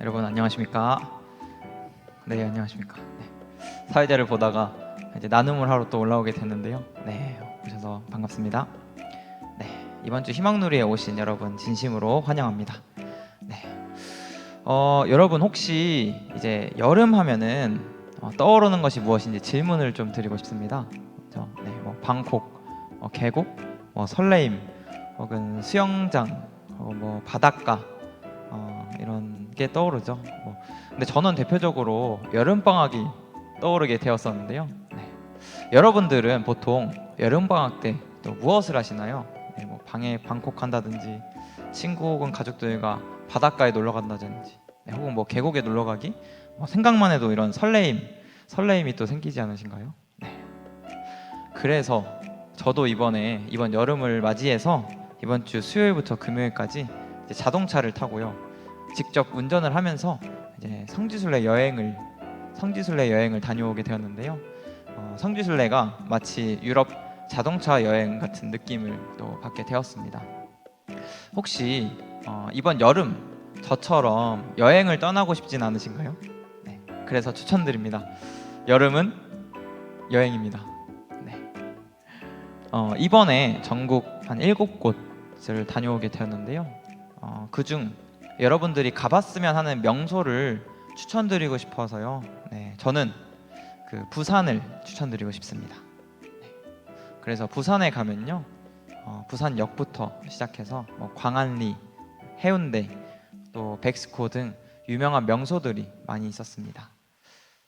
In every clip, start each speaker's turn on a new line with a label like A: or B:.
A: 여러분 안녕하십니까? 네, 안녕하십니까? 네. 사회자를 보다가 이제 나눔을 하러 또 올라오게 됐는데요. 네, 오셔서 반갑습니다. 네, 이번 주 희망누리에 오신 여러분 진심으로 환영합니다. 네, 여러분 혹시 이제 여름 하면은 떠오르는 것이 무엇인지 질문을 좀 드리고 싶습니다. 그렇죠? 네, 뭐 방콕, 계곡, 설레임, 혹은 수영장, 혹은 뭐 바닷가, 이런 게 떠오르죠. 근데 저는 대표적으로 여름 방학이 떠오르게 되었었는데요. 네. 여러분들은 보통 여름 방학 때 또 무엇을 하시나요? 네, 뭐 방에 방콕한다든지, 친구 혹은 가족들과 바닷가에 놀러 간다든지, 네, 혹은 뭐 계곡에 놀러 가기. 생각만 해도 이런 설레임이 또 생기지 않으신가요? 네. 그래서 저도 이번 여름을 맞이해서 이번 주 수요일부터 금요일까지 이제 자동차를 타고요, 직접 운전을 하면서 이제 성지순례 여행을 다녀오게 되었는데요. 성지순례가 마치 유럽 자동차 여행 같은 느낌을 또 받게 되었습니다. 혹시 이번 여름 저처럼 여행을 떠나고 싶진 않으신가요? 네, 그래서 추천드립니다. 여름은 여행입니다. 네. 이번에 전국 한 7곳을 다녀오게 되었는데요. 그중 여러분들이 가봤으면 하는 명소를 추천드리고 싶어서요. 네, 저는 그 부산을 추천드리고 싶습니다. 네, 그래서 부산에 가면요, 부산역부터 시작해서 광안리, 해운대, 또 백스코 등 유명한 명소들이 많이 있었습니다.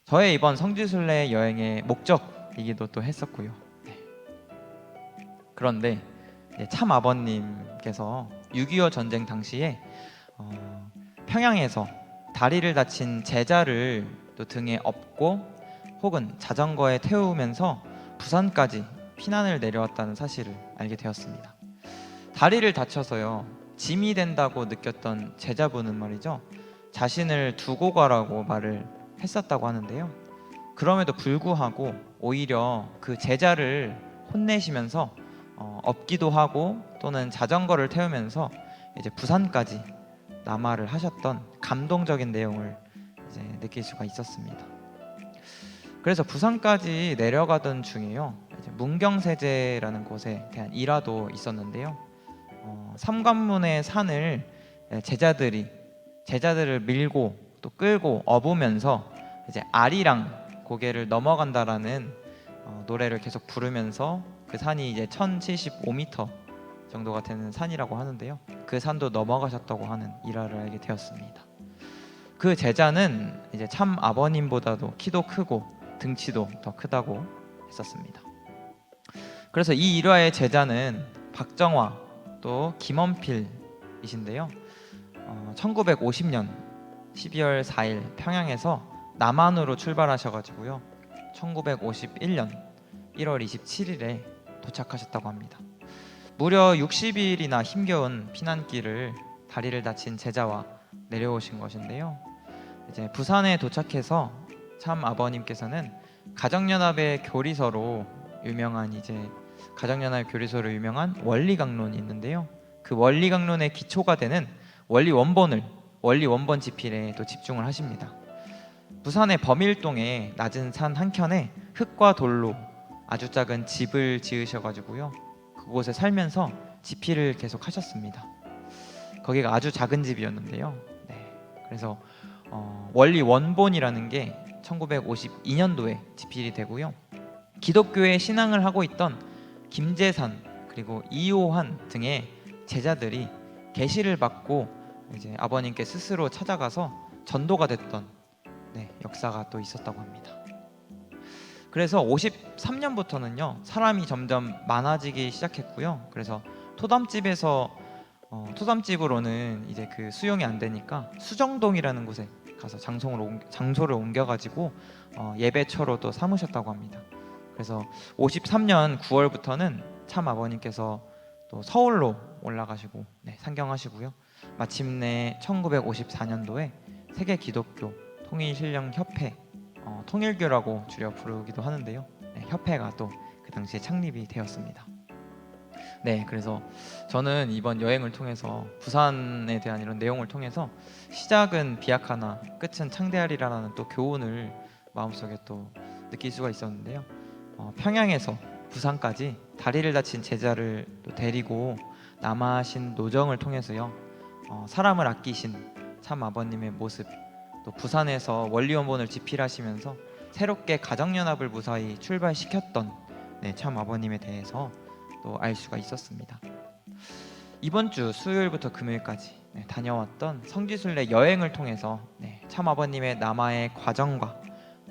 A: 저의 이번 성지순례 여행의 목적이기도 또 했었고요. 네. 그런데 참 아버님께서 6.25 전쟁 당시에 평양에서 다리를 다친 제자를 또 등에 업고 혹은 자전거에 태우면서 부산까지 피난을 내려왔다는 사실을 알게 되었습니다. 다리를 다쳐서요, 짐이 된다고 느꼈던 제자분은 말이죠, 자신을 두고 가라고 말을 했었다고 하는데요. 그럼에도 불구하고 오히려 그 제자를 혼내시면서 업기도 하고 또는 자전거를 태우면서 이제 부산까지 남하를 하셨던 감동적인 내용을 이제 느낄 수가 있었습니다. 그래서 부산까지 내려가던 중에요, 이제 문경세제라는 곳에 대한 일화도 있었는데요. 삼관문의 산을 제자들을 밀고 또 끌고 업으면서 이제 아리랑 고개를 넘어간다라는 노래를 계속 부르면서 그 산이 이제 1075m 정도가 되는 산이라고 하는데요. 그 산도 넘어가셨다고 하는 일화를 알게 되었습니다. 그 제자는 이제 참 아버님보다도 키도 크고 등치도 더 크다고 했었습니다. 그래서 이 일화의 제자는 박정화 또 김원필이신데요. 1950년 12월 4일 평양에서 남한으로 출발하셔가지고요, 1951년 1월 27일에 도착하셨다고 합니다. 무려 60일이나 힘겨운 피난길을 다리를 다친 제자와 내려오신 것인데요. 이제 부산에 도착해서 참 아버님께서는 가정연합의 교리서로 유명한 원리강론이 있는데요. 그 원리강론의 기초가 되는 원리 원본 지필에 또 집중을 하십니다. 부산의 범일동에 낮은 산 한켠에 흙과 돌로 아주 작은 집을 지으셔가지고요, 그곳에 살면서 지필을 계속 하셨습니다. 거기가 아주 작은 집이었는데요. 네, 그래서 원리 원본이라는 게 1952년도에 집필이 되고요, 기독교의 신앙을 하고 있던 김재산 그리고 이호환 등의 제자들이 계시를 받고 이제 아버님께 스스로 찾아가서 전도가 됐던 역사가 또 있었다고 합니다. 그래서 53년부터는요 사람이 점점 많아지기 시작했고요. 그래서 토담집으로는 이제 그 수용이 안 되니까 수정동이라는 곳에 가서 장소를 옮겨가지고 예배처로 또 삼으셨다고 합니다. 그래서 53년 9월부터는 참 아버님께서 또 서울로 올라가시고 상경하시고요. 마침내 1954년도에 세계 기독교 통일신령협회, 통일교라고 줄여 부르기도 하는데요. 협회가 또 그 당시에 창립이 되었습니다. 네, 그래서 저는 이번 여행을 통해서 부산에 대한 이런 내용을 통해서 시작은 비약하나 끝은 창대하리라는 또 교훈을 마음속에 또 느낄 수가 있었는데요. 평양에서 부산까지 다리를 다친 제자를 또 데리고 남하신 노정을 통해서요. 사람을 아끼신 참 아버님의 모습, 또 부산에서 원리원본을 집필하시면서 새롭게 가정연합을 무사히 출발시켰던 네, 참 아버님에 대해서 또 알 수가 있었습니다. 이번 주 수요일부터 금요일까지 네, 다녀왔던 성지순례 여행을 통해서 네, 참 아버님의 남아의 과정과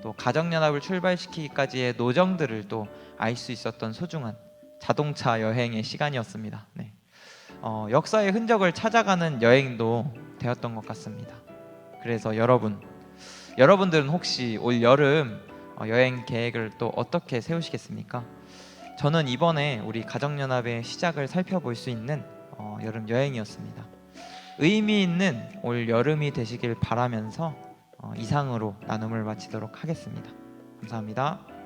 A: 또 가정연합을 출발시키기까지의 노정들을 또 알 수 있었던 소중한 자동차 여행의 시간이었습니다. 네. 역사의 흔적을 찾아가는 여행도 되었던 것 같습니다. 그래서 여러분들은 혹시 올 여름 여행 계획을 또 어떻게 세우시겠습니까? 저는 이번에 우리 가정연합의 시작을 살펴볼 수 있는 여름 여행이었습니다. 의미 있는 올 여름이 되시길 바라면서 이상으로 나눔을 마치도록 하겠습니다. 감사합니다.